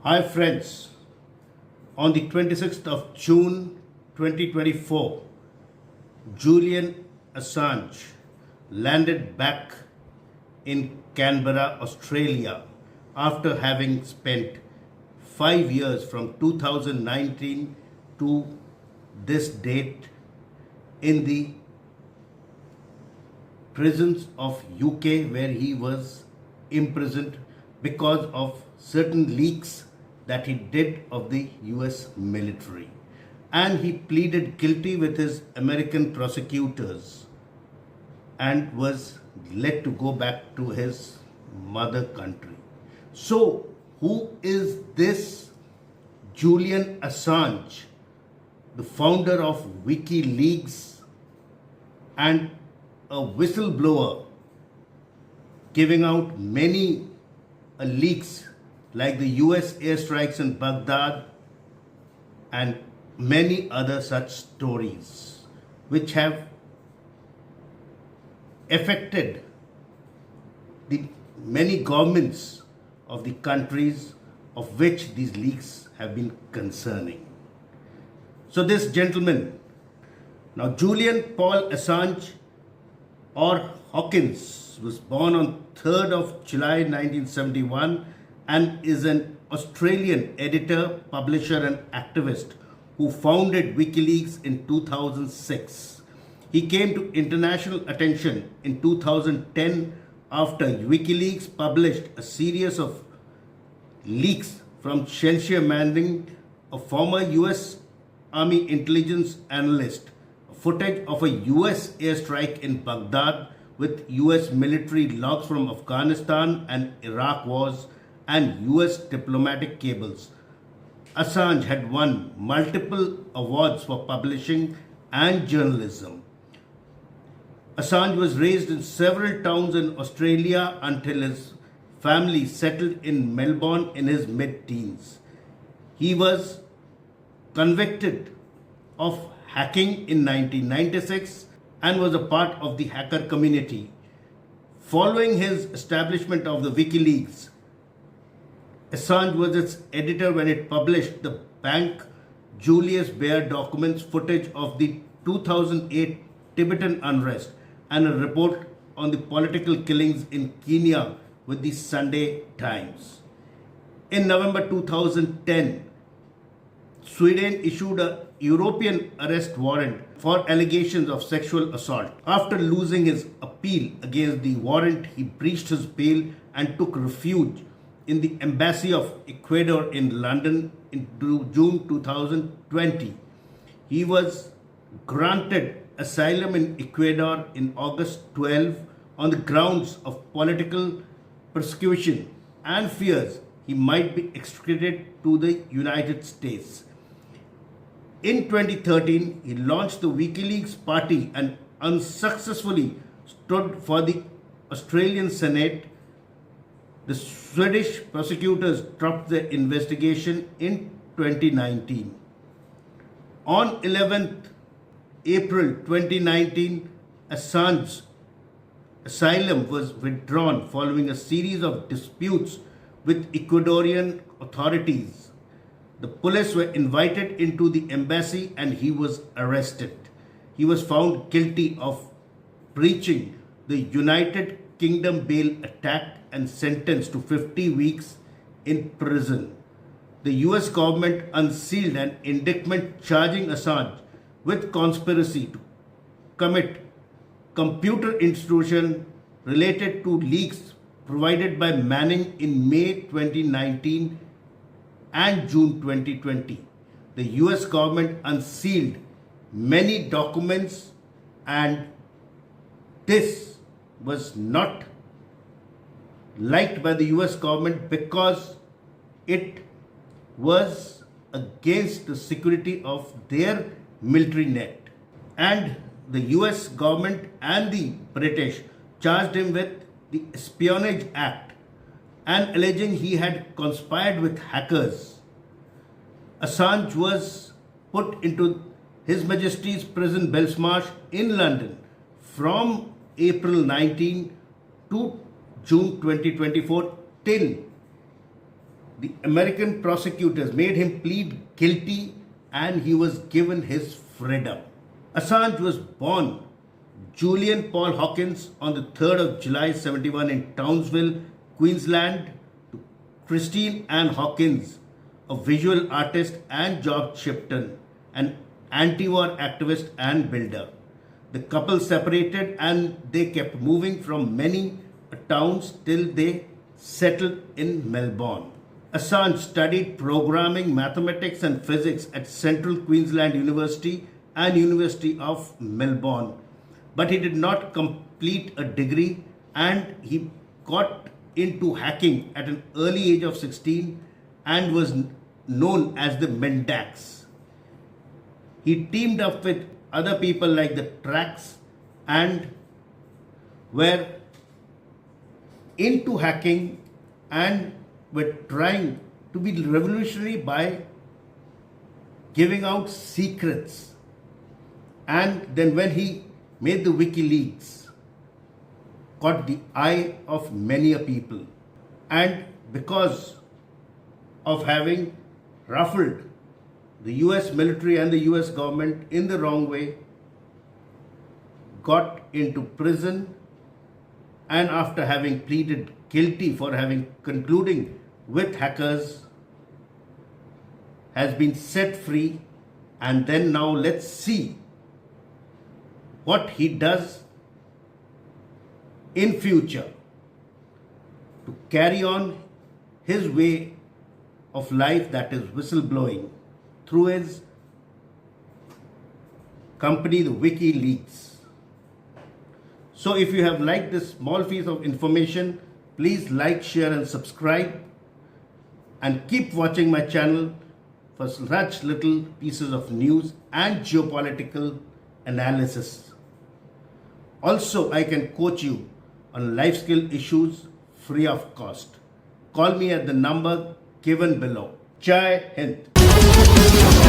Hi friends, on the 26th of June 2024, Julian Assange landed back in Canberra, Australia after having spent 5 years from 2019 to this date in the prisons of UK where he was imprisoned because of certain leaks that he did of the US military. And he pleaded guilty with his American prosecutors and was let to go back to his mother country. So, who is this Julian Assange, the founder of Wikileaks and a whistleblower giving out many leaks like the US airstrikes in Baghdad and many other such stories which have affected the many governments of the countries of which these leaks have been concerning. So this gentleman, now Julian Paul Assange or Hawkins, was born on 3rd of July 1971 and is an Australian editor, publisher and activist who founded Wikileaks in 2006. He came to international attention in 2010 after Wikileaks published a series of leaks from Shantonu Manning, a former US Army intelligence analyst, footage of a US airstrike in Baghdad with US military logs from Afghanistan and Iraq wars and US diplomatic cables. Assange had won multiple awards for publishing and journalism. Assange was raised in several towns in Australia until his family settled in Melbourne in his mid-teens. He was convicted of hacking in 1996 and was a part of the hacker community. Following his establishment of the Wikileaks, Assange was its editor when it published the Bank Julius Baer documents footage of the 2008 Tibetan unrest and a report on the political killings in Kenya with the Sunday Times. In November 2010, Sweden issued a European arrest warrant for allegations of sexual assault. After losing his appeal against the warrant, he breached his bail and took refuge in the embassy of Ecuador in London in June 2020. He was granted asylum in Ecuador in August 12 on the grounds of political persecution and fears he might be extradited to the United States. In 2013, he launched the Wikileaks party and unsuccessfully stood for the Australian Senate. The Swedish prosecutors dropped their investigation in 2019. On 11th April 2019, Assange's asylum was withdrawn following a series of disputes with Ecuadorian authorities. The police were invited into the embassy and he was arrested. He was found guilty of breaching the United Kingdom bail attack and sentenced to 50 weeks in prison. The US government unsealed an indictment charging Assange with conspiracy to commit computer intrusion related to leaks provided by Manning in May 2019 and June 2020. The US government unsealed many documents and this was not liked by the US government because it was against the security of their military net. And the US government and the British charged him with the Espionage Act and alleging he had conspired with hackers. Assange was put into His Majesty's Prison Belmarsh in London from April 19 to June 2024 till the American prosecutors made him plead guilty and he was given his freedom. Assange was born Julian Paul Hawkins on the 3rd of July 71 in Townsville, Queensland, to Christine Ann Hawkins, a visual artist, and George Shipton, an anti-war activist and builder. The couple separated and they kept moving from many towns till they settled in Melbourne. Assange studied programming, mathematics and physics at Central Queensland University and University of Melbourne, but he did not complete a degree and he got into hacking at an early age of 16 and was known as the Mendax. He teamed up with other people like the Tracks and were into hacking and were trying to be revolutionary by giving out secrets. And then when he made the Wikileaks, caught the eye of many a people. And because of having ruffled the US military and the US government in the wrong way, got into prison, and after having pleaded guilty for having concluding with hackers, has been set free. And then now let's see what he does in future to carry on his way of life, that is whistleblowing, through his company, the Wikileaks. So if you have liked this small piece of information, please like, share and subscribe, and keep watching my channel for such little pieces of news and geopolitical analysis. Also, I can coach you on life skill issues free of cost. Call me at the number given below. Jai Hind.